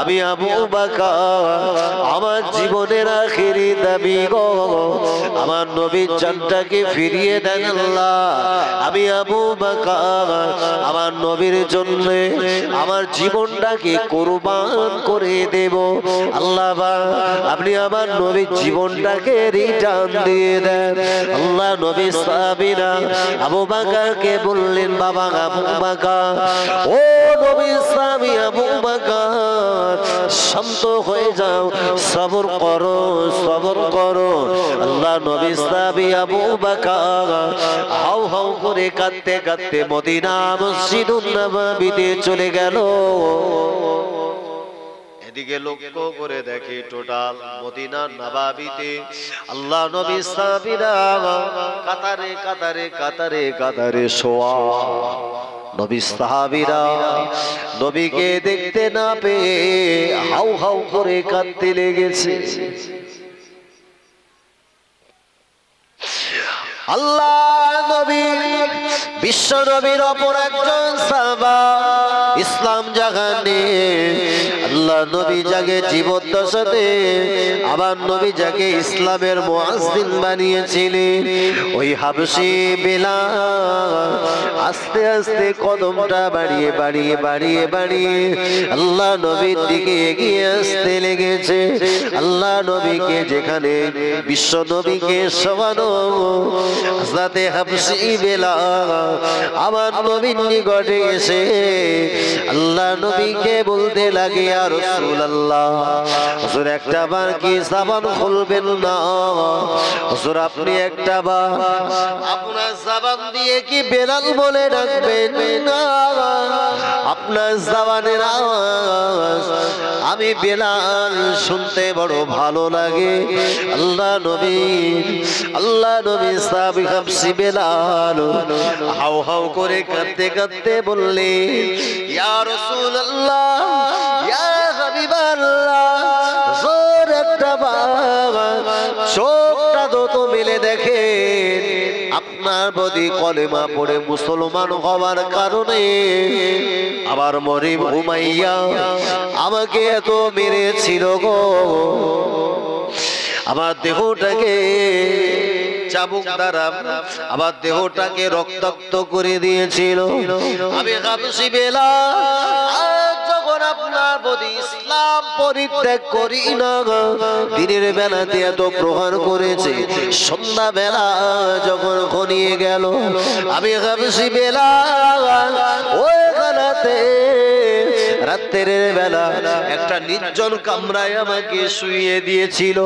আমি আবু বকর আমার জীবনের আখেরি দাবি গো আমার নবীর জানটাকে ফিরিয়ে দেন আল্লাহ আমি আবু বকর আমার নবীর জন্য আমার জীবনটাকে কুরবান করে দেব আল্লাহ আপনি আমার নবীর জীবনটাকে রিটার্ন দিয়ে দেন আল্লাহ নবী সাহাবীরা আবু বকরকে বললেন বাবা আবু বকর ও নবী সাহাবী আবু বকর শান্ত হয়ে যাও সবর করো আল্লাহ নবী সাহাবী আবু বকর হাউ হাউ করে কাঁদতে কাঁদতে মদিনা মসজিদুন নববীতে চলে গেল এদিকে লক্ষ্য করে দেখে টোটাল মদিনা নববীতে আল্লাহ নবী সাহাবীরা কাতারে কাতারে কাতারে কাতারে শোয়া নবী সাহাবীরা নবীকে দেখতে না পেয়ে হাউ হাউ করে কাঁদতে লেগেছে আল্লাহ নবী বিশ্ব নবীর অপর একজন সাহাবা ইসলাম জাগানে আল্লাহ নবী জাগে জীবদ্দশাতে আবার নবী জাগে ইসলামের মুয়াজ্জিন বানিয়েছিলেন ওই হাবশী বেলাল আস্তে আস্তে কদমটা বাড়িয়ে বাড়িয়ে বাড়িয়ে বাড়িয়ে আল্লাহ নবীর দিকে এগিয়ে আসতে লেগেছে আল্লাহ নবীকে যেখানে বিশ্ব নবীকে শোয়ানো হযরতে হাবশী বেলাল আমার নবীর নিকটে এসে আল্লাহ নবীকে বলতে লাগে ইয়া রাসূলুল্লাহ হুজুর একটা বার কি জবান খুলবেন না হুজুর আপনি একটা বার আপনার জবান দিয়ে কি বেলাল বলে ডাকবেন না আপনার জবানের আওয়াজ আমি বেলাল শুনতে বড় ভালো লাগে আল্লাহ নবী সাহাবী হাবশী বেলাল হাউ হাউ করে কাঁদতে কাঁদতে বললে ইয়া রাসূলুল্লাহ ইয়া হাবিবাল্লাহ জোর একটা চোখটা তো মেলে দেখেন আপনার প্রতি কলেমা পড়ে মুসলমান হওয়ার কারণে আবার মরিম উমাইয়া আমাকে এত মেরেছিল গো আমার দেহটাকে চাবুক দ্বারা আমার দেহটাকে রক্তাক্ত করে দিয়েছিল আমি হাবশী বেলাল যখন আপনার প্রতি ইসলাম পরিত্যাগ করি না দিনের বেলাতে এত প্রহার করেছে সন্ধ্যা বেলা যখন ঘনিয়ে গেল আমি হাবশী বেলাল ওই বেলাতে রাতের বেলা একটা নির্জন কামরায় আমাকে শুইয়ে দিয়েছিল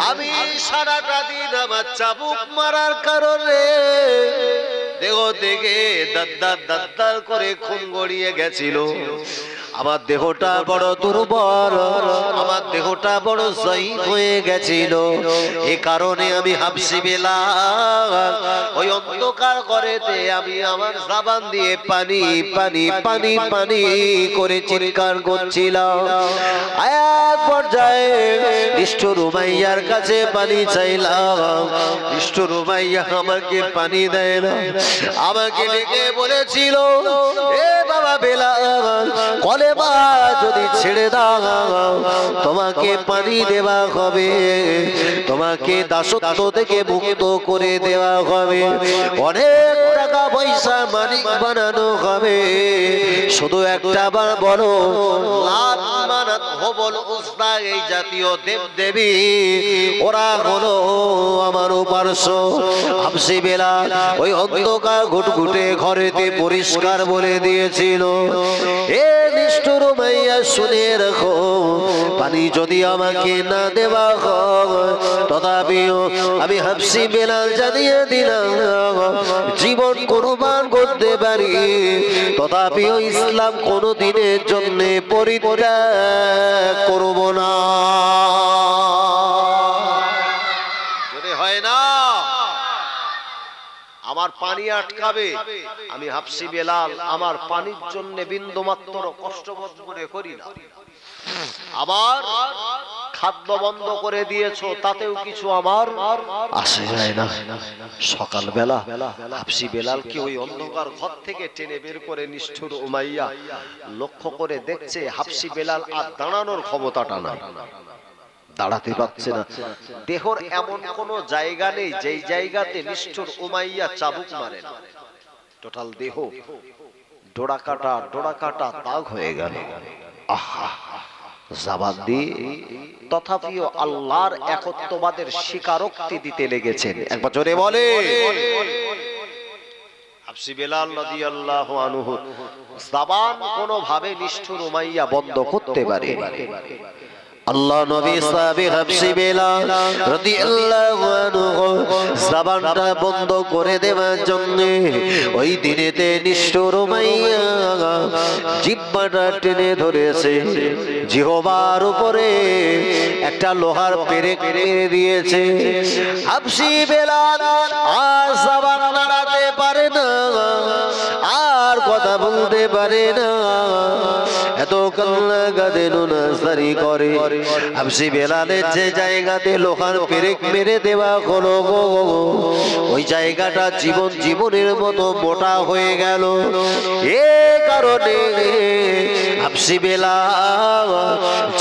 আমি সারাটা দিন আমার চাবুক মারার কারণে দেহ থেকে দাদ্দার করে খুন গড়িয়ে গেছিল আমার দেহটা বড় দুর্বল আমার দেহটা বড় জয়ীফ হয়ে গেছিল এই কারণে আমি হাবশী বেলাল ওই অন্ধকার ঘরেতে আমি আমার জবান দিয়ে পানি পানি পানি পানি করে চিৎকার করছিলাম এক পর্যায়ে নিষ্ঠুর উমাইয়ার কাছে পানি চাইলাম নিষ্ঠুর উমাইয়া আমাকে পানি দেয় না আমাকে ডেকে বলেছিল এ বাবা বেলাল কলেমা যদি ছেড়ে দাও তোমাকে পানি দেওয়া হবে তোমাকে দাসত্ব থেকে মুক্ত করে দেওয়া হবে অনেক টাকা পয়সা মালিক বানানো হবে শুধু একটা বার বলো লাত মানাত হবল উজদা এই জাতীয় দেবদেবী ওরা হলো আমার উপাস্য হাবশী বেলাল ওই অন্ধকার ঘুটঘুটে ঘরেতে পরিষ্কার বলে দিয়েছিল এ নিষ্ঠুর উমাইয়া শুনে রাখো পানি যদি আমাকে না দেওয়া হয় তথাপিও আমি হাবশী বেলাল জানিয়ে দিলাম জীবন কুরবান করতে পারি তথাপিও ইসলাম কোনদিনের জন্য পরিত্যাগ করব না যদি হয় না আমার পানি আটকাবে আমি হাবশী বেলাল আমার পানির জন্য বিন্দুমাত্র কষ্ট বোধ করি না আবার খাদ্য বন্ধ করে দিয়েছো, তাতেও কিছু আমার আসে যায় না। সকালবেলা হাফসি বেলালকে ওই অন্ধকার ঘর থেকে টেনে বের করে নিষ্ঠুর উমাইয়া লক্ষ্য করে দেখছে হাফসি বেলাল আর দাঁড়ানোর ক্ষমতাটা নাই, দাঁড়াতে পারছে না। দেহর এমন কোন জায়গা নেই যেই জায়গাতে নিষ্ঠুর উমাইয়া চাবুক মারে না। টোটাল দেহ ডোরা কাটা দাগ হয়ে গেল। আহা, জবান দিয়ে তথাপিও আল্লাহর একত্ববাদের স্বীকারোক্তি দিতে লেগেছেন। একবার জোরে বলে। হাফসি বেলাল রাদিয়াল্লাহু আনহু জবান কোনোভাবে নিষ্ঠুর উমাইয়া বন্ধ করতে পারে। আল্লাহ নবী সাহাবী হাফসি বেলাল রাদিয়াল্লাহু আনহু জবানটা বন্ধ করে দেওয়ার জন্য ওই দিনেতে নিষ্ঠুর উমাইয়া জিহ্বাটা টেনে ধরেছে, জিহ্বার উপরে একটা লোহার পেরেক মেরে দিয়েছে। হাফসি বেলাল আর জবান নাড়াতে পারে না, আর কথা বলতে পারে না, এত কান্না কাঁদে নুনাসারি করে। হাফসি বেলালের যে জায়গাতে লোহার পেরেক মেরে দেওয়া হলো গো, ওই জায়গাটা জীবনের মতো মোটা হয়ে গেল। এ কারণে হাফসি বেলাল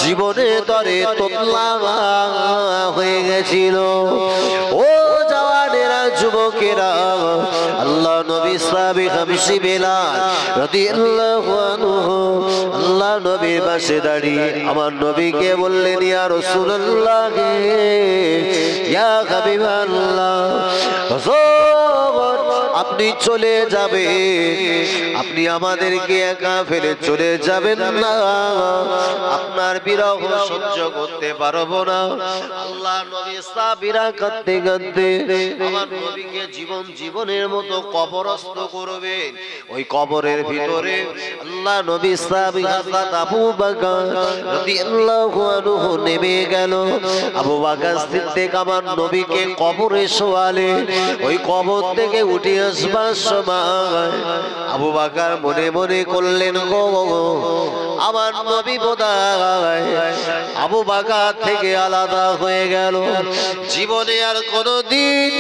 জীবনে তরে তোতলা হয়ে গেছিল। ও জওয়ানেরা, যুবকেরা, আল্লাহ নবী সাহাবী হাফসি বেলাল রাদিয়াল্লাহু আনহু আল্লাহ নবীর পাশে দাঁড়িয়ে আমার নবীকে বললেন, ইয়া রাসূলুল্লাহ, ইয়া হাবিবাল্লাহ, আপনি চলে যাবেন, আপনি আমাদেরকে একা ফেলে চলে যাবেন না, আপনার বিরহ সহ্য করতে পারবো না। আল্লাহ নবী সাহাবীরা কাঁদতে কাঁদতে আমার নবীকে জীবনের মতো কবরস্থ করবেন। ওই কবরের ভিতরে আল্লাহ নবী সাহাবী হযরত আবু বকর রাদিয়াল্লাহু আনহু নেমে গেল। আবু বকর সিদ্দিক আমার নবীকে কবরে শোয়ালে। ওই কবর থেকে উঠে আসবার সময় আবু বকর মনে মনে করলেন, গো আমার নবী বোধহয় আবু বকর থেকে আলাদা হয়ে গেল, জীবনে আর কোনদিন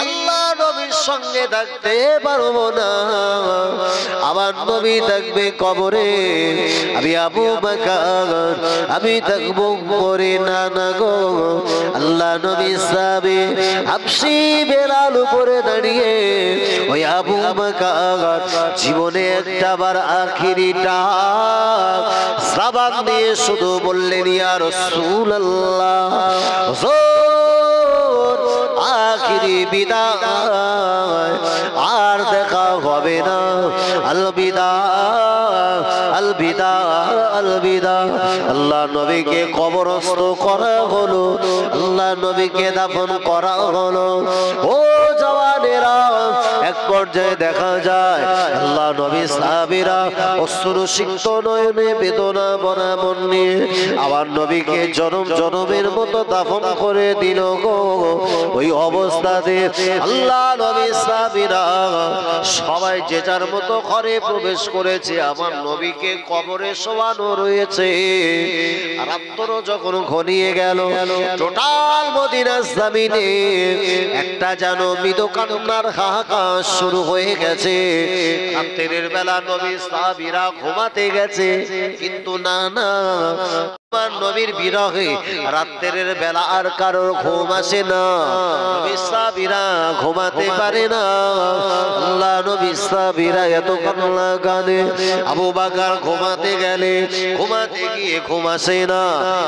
আল্লাহ নবীর সঙ্গে থাকতে পারবো না। আমার নবী থাকবে কবরে, আমি আবু বকর আমি থাকবো কবরে। না না গো, আল্লাহ নবী সাহাবী হাফসি বেলাল উপরে দাঁড়িয়ে ওই আবু বকর জীবনে একটা বার আখিরি ডাক জবান দিয়ে শুধু বললেন, ইয়া রাসূলুল্লাহ, আখিরি বিদায়, আর দেখা হবে না, আলবিদা আলবিদা আলবিদা। আল্লাহ নবীকে কবরস্থ করা হলো, আল্লাহ নবীকে দাফন করা হলো। ও জওয়ানেরা, এক পর্যায়ে দেখা যায় আল্লাহ নবী সাহাবীরা অশ্রুসিক্ত নয়নে বেদনা ভরা মন নিয়ে আমার নবীকে জনমের মতো দাফন করে দিল গো। ওই অবস্থাতে আল্লাহ নবী সাহাবীরা সবাই যে যার মতো ঘরে প্রবেশ করেছে, আমার নবীকে কবরে শোয়ানো রয়েছে। রাত্র যখন ঘনিয়ে গেল, টোটাল মদিনার জমিনে একটা যেন মৃদু কান্নার হাহাকার শুরু হয়ে গেছে। রাত্রের বেলা নবী সাহাবীরা ঘুমাতে গেছে, কিন্তু না না, আমার নবীর বিরহে রাত্রের বেলা আর কারোর ঘুম আসে না, নবী সাহাবীরা ঘুমাতে পারে না। আল্লাহ নবী সাহাবীরা এত কান্না কাঁদে। আবু বকর ঘুমাতে গেলে ঘুমাতে গিয়ে ঘুম আসে না।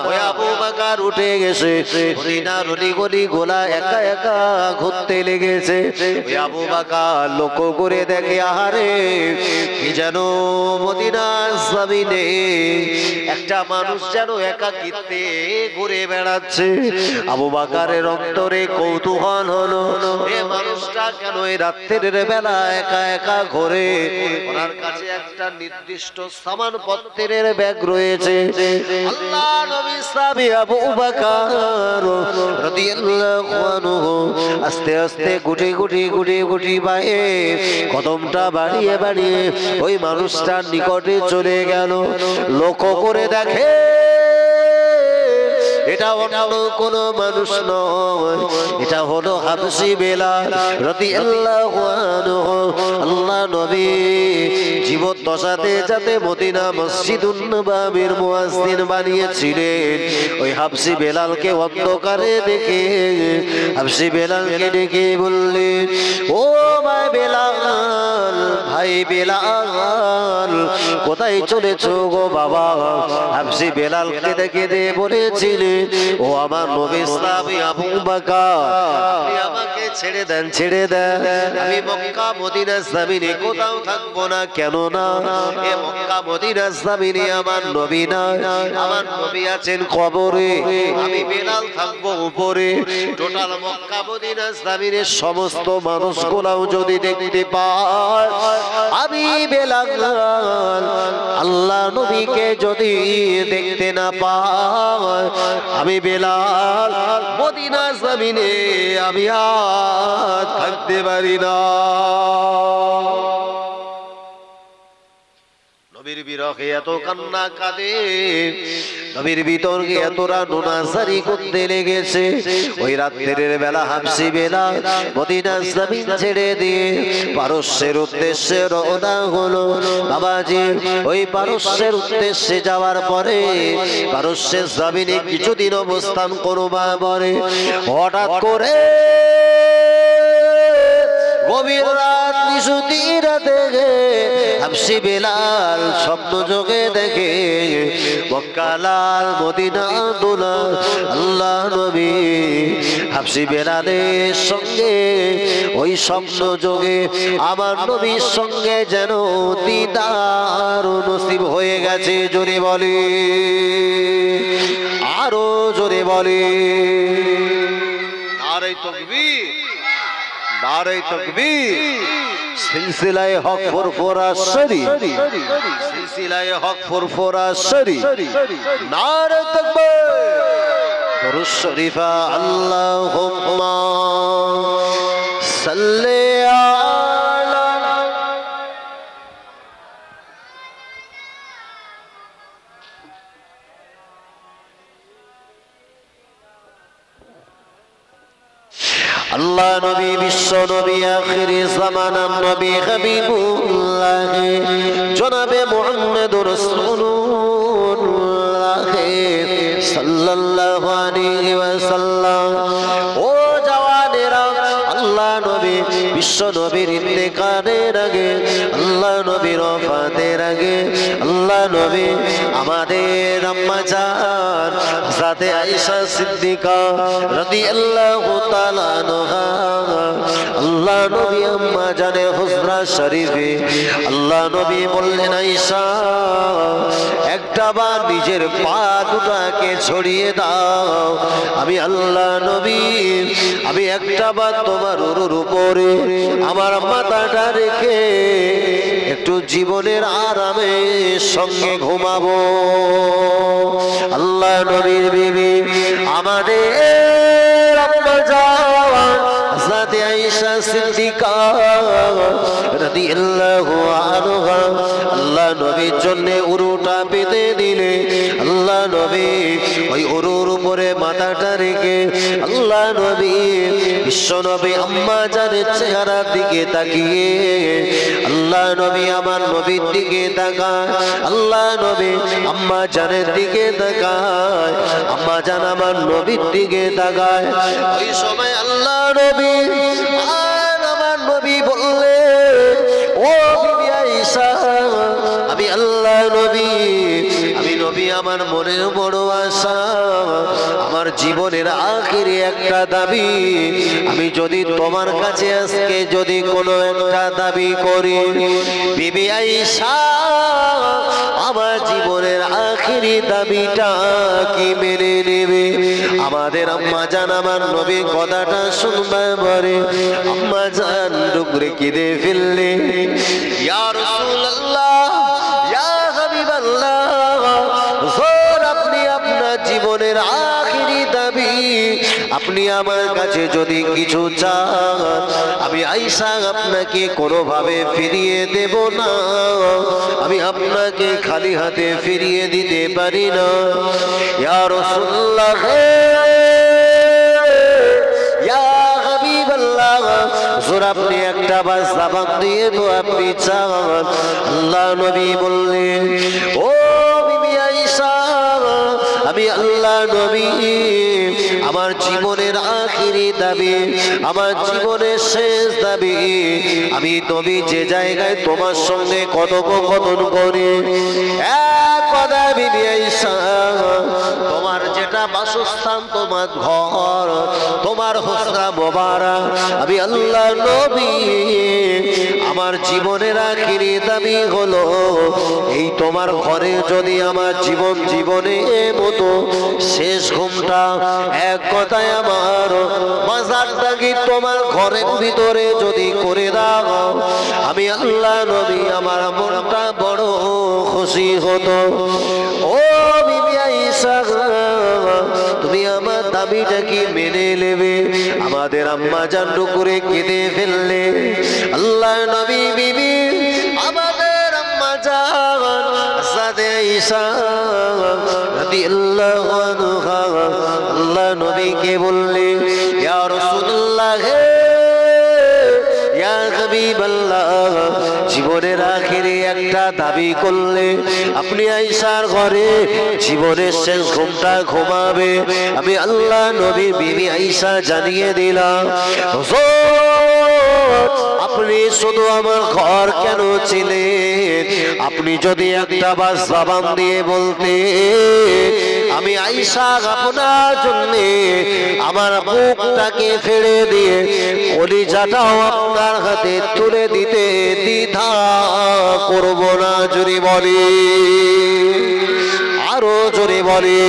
ওই আবু বকর উঠে গেছে, গলি গোলা একা একা ঘুরতে লেগেছে। ওই আবু বকর লক্ষ্য করে দেখে, আহারে কি যেন মদিনার জমিনে একটা মানুষ যেন একাকিত্বে ঘুরে বেড়াচ্ছে। আবু বকরের অন্তরে কৌতূহল হলো, এই মানুষটা কেন এই রাত্রের বেলা একা একা ঘুরে? ওনার কাছে একটা নির্দিষ্ট সামানপত্রের ব্যাগ রয়েছে। আল্লাহ নবী সাহাবী আবু বকর রাদিয়াল্লাহু আনহু আস্তে আস্তে গুটি গুটি পায়ে কদমটা বাড়িয়ে বাড়িয়ে ওই মানুষটার নিকটে চলে গেল। লক্ষ্য করে দেখে এটা অন্য কোনো মানুষ নয়, এটা হলো হাবশী বেলাল রাদিয়াল্লাহু আনহু। আল্লাহ নবী জীবদ্দশাতে যাতে মদিনা মসজিদুন নববীর মুয়াজ্জিন বানিয়েছিলেন, ওই হাবশী বেলালকে অন্ধকারে দেখে হাবশী বেলালকে ডেকে বললেন, ও ভাই বেলাল, ভাই বেলাল কোথায় চলেছো গো বাবা? হাবশী বেলালকে ডেকে দিয়ে বলেছিলেন, ও আমার নবী ইসলামী আবু বকর, আপনি আমাকে ছেড়ে দেন, ছেড়ে দেন, আমি মক্কা মদিনা জমিনে কোথাও থাকবো না। কেন না? এ মক্কা মদিনা জমিনে আমার নবী নাই, আমার নবী আছেন কবরে, আমি বেলাল থাকবো উপরে। টোটাল মক্কা মদিনা জমিনের সমস্ত মানুষগুলাও যদি দেখতে পায় আমি বেলাল আল্লাহ নবীকে যদি দেখতে না পায়, আমি বেলাল মদিনা জমিনে আমি আর থাকতে পারি না। নবীর বিরহে এত কান্না কাঁদে, নবীর বিতর্কে এতটা নোনাজারি করতে লেগেছে। ওই রাত্রের বেলা হাবশী বেলাল মদিনা জমিন ছেড়ে দিয়ে পারস্যের উদ্দেশ্যে রওনা হলো। বাবাজি ওই পারস্যের উদ্দেশ্যে যাওয়ার পরে পারস্যের জমিনে কিছুদিন অবস্থান করবার পরে হঠাৎ করে গভীর রাত নিশুতি রাতে হাবশী বেলাল স্বপ্ন যোগে দেখে মক্কা লাল মদিনা দোলা আল্লাহ নবী হাবশী বেলালের সঙ্গে ওই স্বপ্ন যোগে আমার নবীর সঙ্গে যেন দিদার নসিব হয়ে গেছে। জোরে বলে, আরো জোরে বলে নারে তাকবীর, নারে তাকবীর। সিলসিলায়ে হক ফুরফুরা শরীফ, সিলসিলায়ে হক ফুরফুরা শরীফ, নারে তাকবীর, দুরূদ শরীফ। আল্লাহুম্মা সাল্লি আলা আল্লাহ নবী বিশ্ব নবী আখিরি জামানার নবী হাবিবুল্লাহ জনাবে মুহাম্মদুর রাসূলুল্লাহ সাল্লাল্লাহু আলাইহি ওয়াসাল্লাম। ও জওয়ানেরা, আল্লাহ নবী বিশ্ব নবীর ইন্তেকালের আগে, আল্লাহ নবীর ওফাতের আগে আল্লাহ নবী আমাদের আম্মা জান হযরতে আয়েশা সিদ্দিকা রাদিয়াল্লাহু তাআলা আনহা, আল্লাহ নবী আম্মা জানে হুজরা শরীফে আল্লাহ নবী বললেন, আয়েশা একটা বার নিজের পা দুটাকে ছড়িয়ে দাও, আমি আল্লাহ নবী আমি একটা বার তোমার উরুর উপরে আমার মাথাটা রেখে একটু জীবনের আরামের সঙ্গে ঘুমাবো। আল্লাহ নবীর বিবি আমাদের আম্মা জান হযরতে আয়েশা সিদ্দিকা রাদিয়াল্লাহু আনহা আল্লাহ নবীর জন্য উরুটা পেতে দিলে আল্লাহ নবী ওই উরুর উপরে মাথাটা রেখে আল্লাহ নবী বিশ্ব নবী আম্মা জানের চেহারার দিকে তাকিয়ে আল্লাহ নবী আমার নবীর দিকে তাকায়, আল্লাহ নবী আম্মা জানের দিকে তাকায়, আম্মা জান আমার নবীর দিকে তাকায়। ওই সময় আল্লাহ নবী আর আমার নবী বললে, ও বিবি আয়েশা আমি আল্লাহ নবী আমি নবী আমার মনের বড় আশা, আমার জীবনের আখিরি একটা দাবি, আমি যদি তোমার কাছে আজকে যদি কোনো একটা দাবি করি বিবি আয়েশা আমার জীবনের আখিরি দাবিটা কি মেনে নেবে? আমাদের আম্মা জান আমার নবী কথাটা শুনবে বলে আম্মা জান ডুকরে কেঁদে ফেললে, ইয়া রাসূলুল্লাহ ইয়া হাবিবাল্লাহ, হুজুর আপনি আপনার জীবনের আখিরি দাবি আপনি আপনি আমার কাছে যদি কিছু চান আমি আয়েশা আপনাকে কোনোভাবে ফিরিয়ে দেব না, আমি আপনাকে খালি হাতে ফিরিয়ে দিতে পারি না। ইয়া রাসূলুল্লাহ, ইয়া হাবিবাল্লাহ, হুজুর আপনি একটা বার জবান দিয়ে তো আপনি চান। আল্লাহ নবী বললেন, ও বিবি আয়েশা, আমি আল্লাহ নবী আমার জীবনের আখিরি দাবি, আমার জীবনের শেষ দাবি, আমি নবী যে জায়গায় তোমার সঙ্গে কথোপকথন করি এক কথা বিবি আয়েশা, তোমার যেটা বাসস্থান, তোমার ঘর, তোমার হোসরা মোবারক, আমি আল্লাহ নবী আমার জীবনের আখিরি দাবি হলো এই তোমার ঘরে যদি আমার জীবনের মতো শেষ ঘুমটা, এক কথায় আমার মাজারটাকে তোমার ঘরের ভিতরে যদি করে দাও, আমি আল্লাহ নবী আমার মনটা বড় খুশি হতো। ও বিবি আয়েশা, তুমি আমার দাবিটা কি মেনে নেবে? আমাদের আম্মা জান করে কেঁদে ফেললে। আল্লাহ নবী বিবি আমাদের আম্মা জান হযরত আয়েশা রাদিয়াল্লাহু আনহা আল্লাহ নবীকে বললে, ইয়া রাসূলুল্লাহ, ইয়া হাবিবাল্লাহ, জীবনের আখিরে একটা দাবি করলে আপনি আয়েশার ঘরে জীবনের শেষ ঘুমটা ঘুমাবে, আমি আল্লাহ নবী বিবি আয়েশা জানিয়ে দিলাম। আপনি শুধু আমার ঘর কেন ছিলেন? আপনি যদি একটা বার জবান দিয়ে বলতে আমি আয়েশা আপনার জন্য আমার বুকটাকে ফেড়ে দিয়ে কলিজাটাও আপনার হাতে তুলে দিতে দ্বিধা করব না। জোরে বলে, আরো জোরে বলে।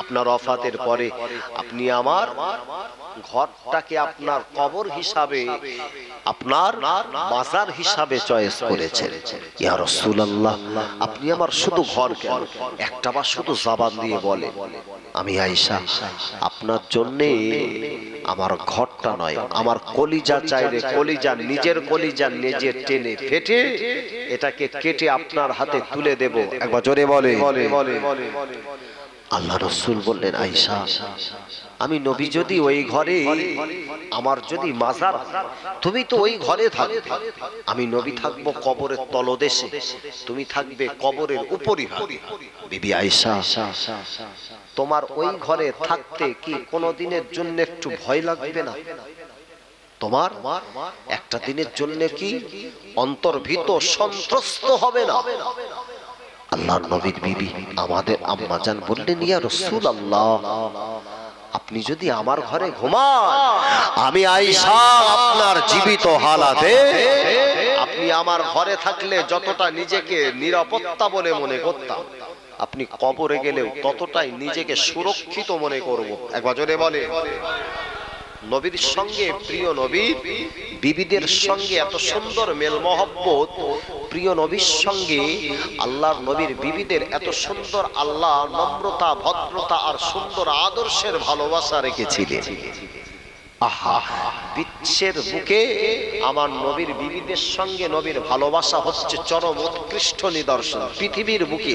আপনার ওফাতের পরে আপনি আমার ঘরটাকে আপনার কবর হিসাবে, আপনার মাজার হিসাবে চয়েস করেছেন। ইয়া রাসূলুল্লাহ, আপনি আমার শুধু ঘর কেন, একটা বার শুধু জবান দিয়ে বলে আমি আয়েশা আপনার জন্যে আমার ঘরটা নয়, আমার কলিজা চাইলে কলিজা, নিজের কলিজা নিজে টেনে ফেটে এটাকে কেটে আপনার হাতে তুলে দেব। একবার জোরে বলে। আল্লাহ রাসূল বললেন, আয়েশা আমি নবী যদি ওই ঘরে আমার যদি মাজার, তুমি তো ওই ঘরে থাকবে, আমি নবী থাকবো কবরের তলদেশে, তুমি থাকবে কবরের উপরিভাগে। বিবি আয়েশা, তোমার ওই ঘরে থাকতে কি কোনো দিনের জন্য একটু ভয় লাগবে না? তোমার একটা দিনের জন্য কি অন্তর্ভীত সন্ত্রস্ত হবে না? আল্লাহর নবীর বিবি আমাদের আম্মা জান বললেন, ইয়া রাসূলুল্লাহ, আপনি যদি আমার ঘরে ঘুমান, আমি আয়েশা আপনার জীবিত হালাতে আপনি আমার ঘরে থাকলে যতটা নিজেকে নিরাপত্তা বলে মনে করতাম, আপনি কবরে গেলেও ততটাই নিজেকে সুরক্ষিত মনে করব। একবার জোরে বলে। নবীর সঙ্গে, প্রিয় নবীর বিবিদের সঙ্গে এত সুন্দর মেল মহব্বত, প্রিয় নবীর সঙ্গে আল্লাহর নবীর বিবিদের এত সুন্দর আল্লাহ নম্রতা, ভদ্রতা আর সুন্দর আদর্শের ভালোবাসা রেখেছিলেন। আহা, বিশ্বের বুকে আমার নবীর বিবিদের সঙ্গে নবীর ভালোবাসা হচ্ছে চরম উৎকৃষ্ট নিদর্শন। পৃথিবীর বুকে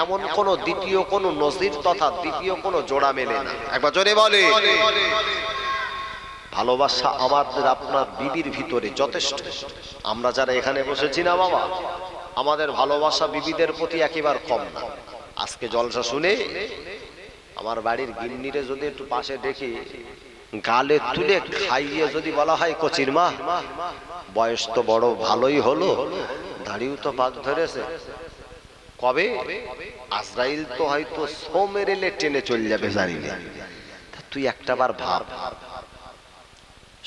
এমন কোন দ্বিতীয় কোন নজির তথা দ্বিতীয় কোন জোড়া মেলে না। একবার জোরে বলে। ভালোবাসা আমাদের আপনার বিবির ভিতরে যথেষ্ট। আমরা যারা এখানে বসেছি না বাবা, আমাদের ভালোবাসা বিবিদের প্রতি একেবারে কম না। আজকে জলসা শুনে আমার বাড়ির গিন্নিরে যদি একটু পাশে দেখি, গালে তুলে খাইয়ে যদি বলা হয় কচির মা, বয়স তো বড় ভালোই হলো, দাড়িও তো পাক ধরেছে, কবে আজরাইল তো হয়তো সো মেরেলে টেনে চলে যাবে জানি না, তুই একটাবার ভাব।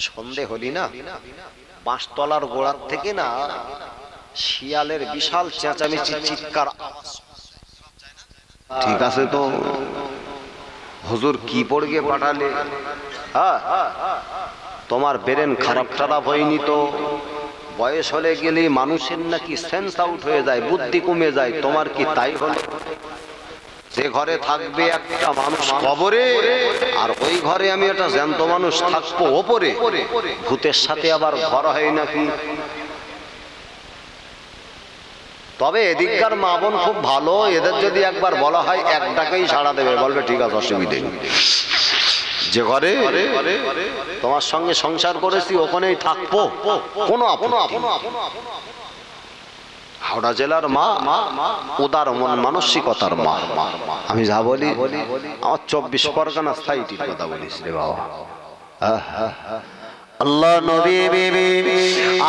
সন্ধে হলি না, পাঁচতলার গোড়ার থেকে না শিয়ালের বিশাল চেঁচামেচি চিৎকার, ঠিক আছে তো হুজুর কি পড়ে গিয়ে পাঠালে, হ্যাঁ তোমার ব্রেন খারাপ টারাপ হয়নি তো? বয়স হলে গেলে মানুষের নাকি সেন্স আউট হয়ে যায়, বুদ্ধি কমে যায়, তোমার কি তাই হলো? যে ঘরে থাকবে একটা মানুষ কবরে, আর ওই ঘরে আমি একটা জ্যান্ত মানুষ থাকবো ওপরে, ভূতের সাথে আবার ঘর হয় নাকি? তবে এদিককার মা বোন খুব ভালো, এদের যদি একবার বলা হয় এক ডাকেই সাড়া দেবে, বলবে ঠিক আছে অসুবিধে নেই। যে ঘরে তোমার সঙ্গে সংসার করেছি ওখানেই থাকবো, কোনো আপত্তি নেই। হাওড়া জেলার মা উদার মন মানসিকতার মা। আমি যা বলি আমার 24 পরগনা স্থায়ীটির কথা বলিস রে বাবা। আল্লাহ নবী বিবি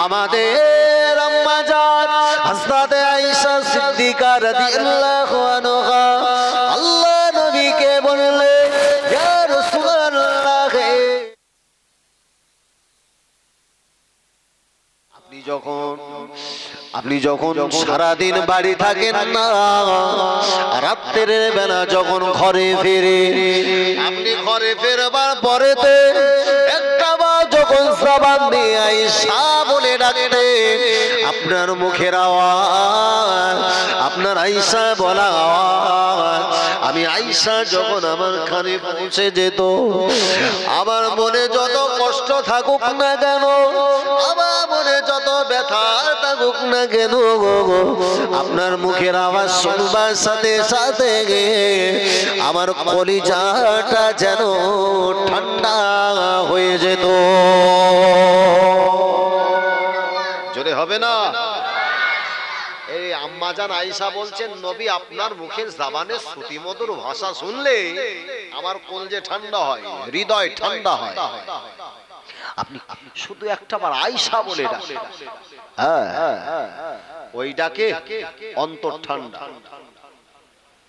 আমাদের আম্মা জান হযরত আয়েশা সিদ্দিকা রাদিয়াল্লাহু আনহা আল্লাহ নবীকে বললেন, ইয়া রাসূলুল্লাহ, আপনি যখন সারাদিন বাড়ি থাকেন না, রাত্রের বেলা যখন ঘরে ফিরে, আপনি ঘরে ফেরবার পরেতে একটা বার যখন জবান দিয়ে আয়েশা বলে ডাকতেন, আপনার মুখের আওয়াজ, আপনার আয়েশা বলা আওয়াজ, আমি আয়েশা যখন আমার কানে পৌঁছে যেত, আমার মনে যত কষ্ট থাকুক না কেন, আমার মনে যত ব্যথা থাকুক না কেন, আপনার মুখের আওয়াজ শুনবার সাথে সাথে আমার কলিজাটা যেন ঠান্ডা হয়ে যেত। জোরে হবে না? এই আম্মাজান আয়েশা বলছেন, নবী আপনার মুখের জবানের শ্রুতি মধুর ভাষা শুনলে আমার কলজে ঠান্ডা হয়, হৃদয় ঠান্ডা হয়। আপনি শুধু একটা বার আয়েশা বলে ডাকেন, ওই ডাকে অন্তর ঠান্ডা।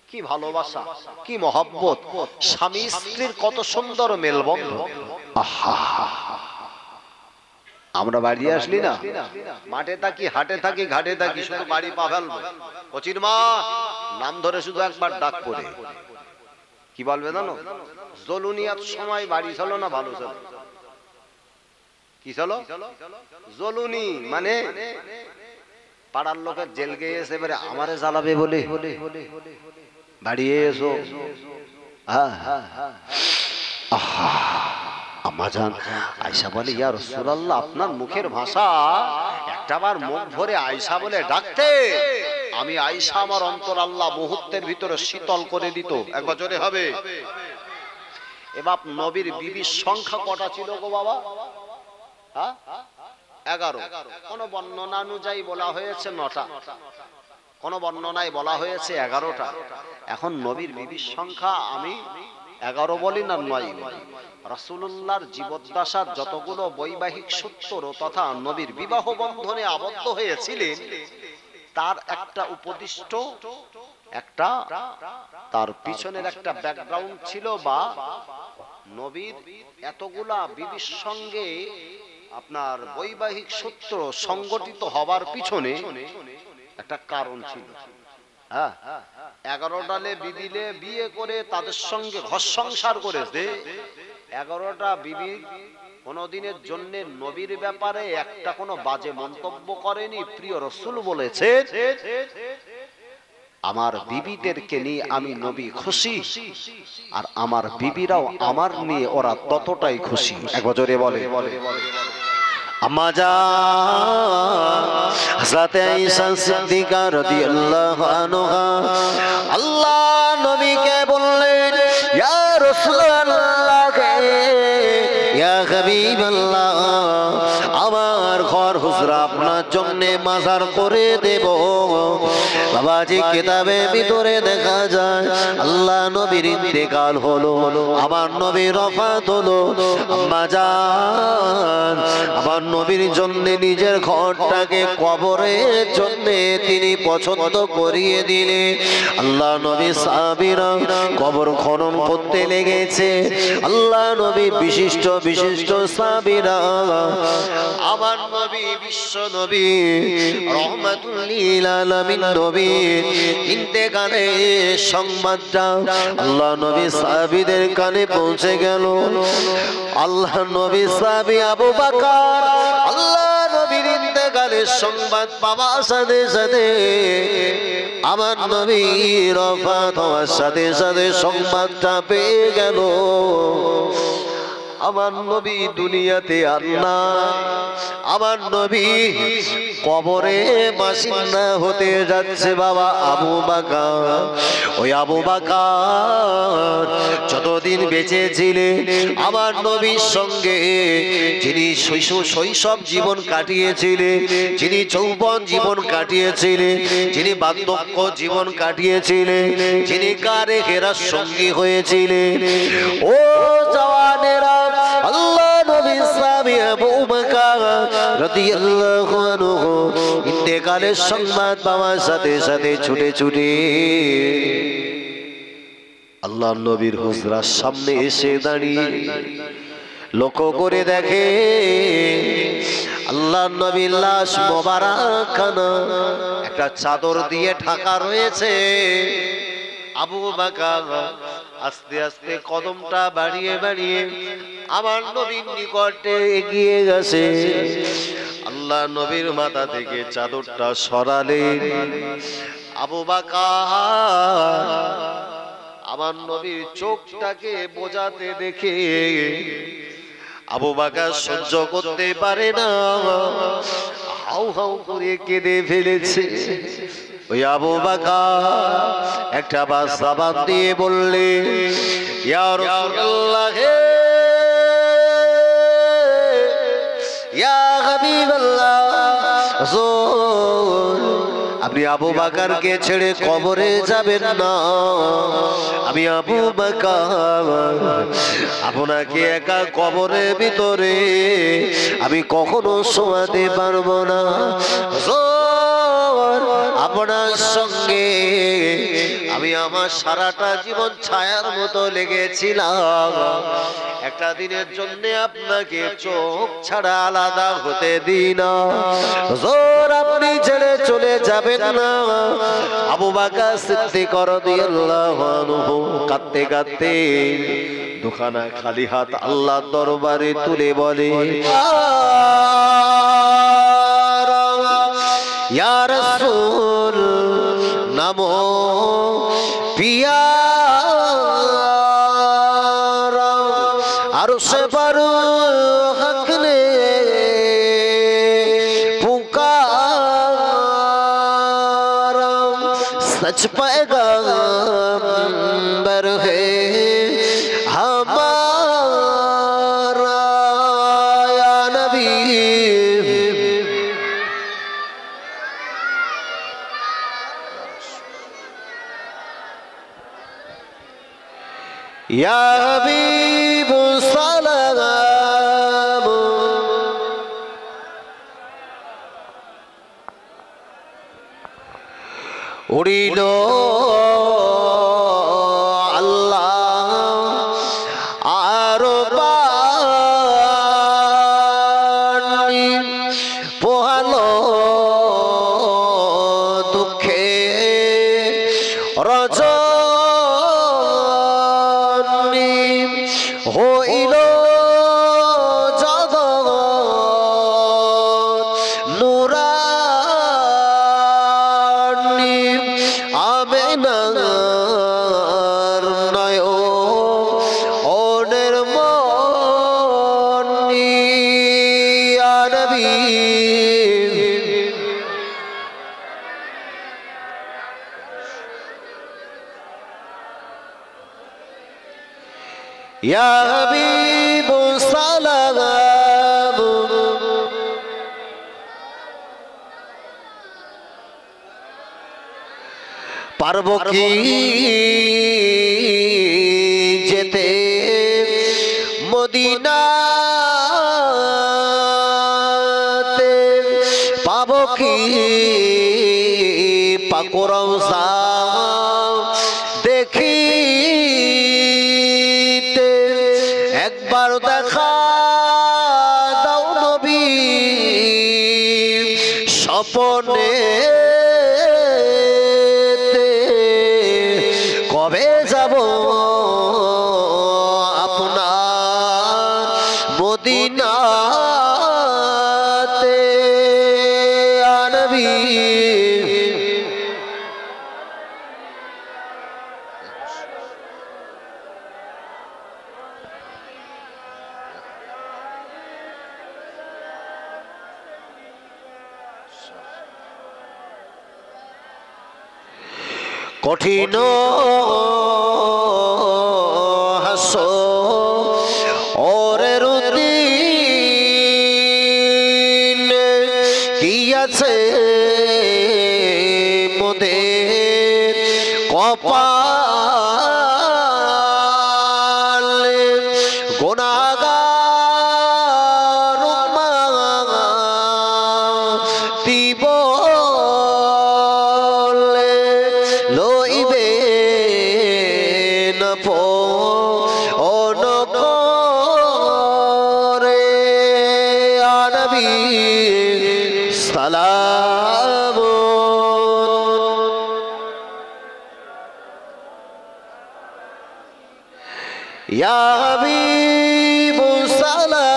কি ভালোবাসা, কি মহব্বত, স্বামী স্ত্রীর কত সুন্দর মেলবন্ধন। আমরা বাড়ি আসলি না, মাঠে থাকি, হাটে থাকি, ঘাটে থাকি, শুধু বাড়ি পা ফেলবো, কচির মা নাম ধরে শুধু একবার ডাক করে কি বলবে জানো? জলুনিয়ার সময় বাড়ি চলো না ভালো চলো, কি চলো জলুনি মানে পাড়ার লোকের জেল গিয়েছে, এবারে আমারে জ্বালাবে বলে বাড়ি এসো। আম্মাজান আয়েশা বলে, ইয়া রাসূলুল্লাহ, আপনার মুখের ভাষা একটাবার মুখ ভরে আয়েশা বলে ডাকতে, আমি আয়েশা আমার অন্তর আল্লাহ মুহূর্তের ভিতরে শীতল করে দিত। একবার জোরে হবে। এবার নবীর বিবির সংখ্যা কটা ছিল গো বাবা? 11। কোন বর্ণনা অনুযায়ী বলা হয়েছে 9টা, কোন বর্ণনায় বলা হয়েছে 11টা। এখন নবীর বিবির সংখ্যা আমি 11 বলি না 9 বলি। রাসূলুল্লাহর জীবদ্দশার যতগুলো বৈবাহিক সূত্র তথা নবীর বিবাহ বন্ধনে আবদ্ধ হয়েছিলেন, তার একটা উপদিষ্ট, একটা তার পিছনের একটা ব্যাকগ্রাউন্ড ছিল, বা নবীর এতগুলা বিবির সঙ্গে আপনার বৈবাহিক সূত্র সংগঠিত হবার পিছনে একটা কারণ ছিল। 11টালে বিবিলে বিয়ে করে তাদের সঙ্গে ঘর সংসার করেছে। 11টা বিবি কোনদিনের জন্য নবীর ব্যাপারে একটা কোনো বাজে মন্তব্য করেনি। প্রিয় রাসূল বলেছে, আমার বিবিদেরকে নিয়ে আমি নবী খুশি, আর আমার বিবিরাও আমার নিয়ে ওরা ততটাই খুশি। একবার জোরে বলে আম্মা জান হযরত আয়েশা সিদ্দিকা রাদিয়াল্লাহু আনহা আল্লাহ নবীকে বললেন, ইয়া রাসূলুল্লাহ, ইয়া হাবিবাল্লাহ, আমার ঘর হুজরা আপনার জন্য মাজার করে দেব। বাবাজি কিতাবের ভিতরে দেখা যায় আল্লাহ নবীর ইন্তেকাল হলো, আমার নবীর ওফাত হলো। আম্মা জান আমার নবীর জন্য নিজের ঘরটাকে কবরের জন্য তিনি পছন্দ করিয়ে দিলেন। আল্লাহ নবী সাহাবীরা কবর খনন করতে লেগেছে। আল্লাহ নবী বিশিষ্ট বিশিষ্ট সাহাবীরা, আমার নবী বিশ্ব নবী রহমাতুল লিল আলামিন নবী ইন্তেকালের সংবাদটা আল্লাহ নবী সাহাবীদের কানে পৌঁছে গেল। আল্লাহ নবী সাহাবী আবু বকর আল্লাহ নবীর ইন্তেকালের ইন্তেকালের সংবাদ পাওয়ার সাথে সাথে আমার নবীর ওফাত হওয়ার সাথে সাথে সংবাদটা পেয়ে গেল আমার নবী দুনিয়াতে আর নাই, আমার নবী কবরে বাসিন্দা হতে যাচ্ছে। বাবা আবু বকর, ওই আবু বকর যতদিন বেঁচে ছিলেন আমার নবীর সঙ্গে, যিনি শৈশব জীবন কাটিয়েছিলেন, যিনি যৌবন জীবন কাটিয়েছিলেন, যিনি বার্ধক্য জীবন কাটিয়েছিলেন, যিনি কারে ঘেরার সঙ্গী হয়েছিলেন, ও জওয়ানেরা আল্লাহ নবী ইসলামী আবু বকর রাদিয়াল্লাহু আনহু ইন্তেকালের সংবাদ পাওয়ার সাথে সাথে ছুটে ছুটে আল্লাহ নবীর হুজরার সামনে এসে দাঁড়িয়ে লক্ষ্য করে দেখে আল্লাহ নবীর লাশ মোবারকখানা একটা চাদর দিয়ে ঢাকা রয়েছে। আবু বকর আস্তে আস্তে কদমটা বাড়িয়ে বাড়িয়ে আমার নবীর নিকটে এগিয়ে গেছে। আল্লাহ নবীর মাথা থেকে চাদরটা সরালেন। আবু বকর আমার নবীর চোখটাকে বোঝাতে দেখে আবু বকর সহ্য করতে পারে না, হাউ হাউ করে কেঁদে ফেলেছে। ওই আবু বকর একটা জবান দিয়ে বললে, ইয়া রাসূলুল্লাহ, ইয়া হাবিবাল্লাহ, আপনি আবু বকরকে ছেড়ে কবরে যাবেন না। আমি আবু বকর আপনাকে একা কবরের ভিতরে আমি কখনো শোয়াতে পারবো না। আপনার সঙ্গে আমি আমার সারাটা জীবন ছায়ার মতো লেগেছিলাম, একটা দিনের জন্য আপনাকে চোখ ছাড়া আলাদা হতে দিই না। আপনি ছেড়ে চলে যাবেন না। আবু বকর সিদ্দিক রাদিয়াল্লাহু আনহু কাঁদতে কাঁদতে দুখানা খালি হাত আল্লাহর দরবারে তুলে বলে, ইয়া রাসূল নামো পিয়া আরশে বারো হক নে পুকারা, সচ पैगंबर है हमारा या नबी। या हबीब सलाम, उड़िल अल्लाह आरो बानी पोहालो दुखे रज হইল জগৎ নুরানি আমেনার নয়নের মনি ইয়া নবী। ইয়া হাবিব সালাম, পারবো কি যেতে মদিনাতে, পাবো কি পাক রওজা দেখি, একবার দেখা দাও নবী স্বপনে, কবে যাব আপনার মদিনাতে কঠিন হাসো ওরে রুদিন কি আছে মোদের কপালে গুনাহগার দিব লইবে না অনকরে আনবী সালাম ইয়া হাবিব সালাম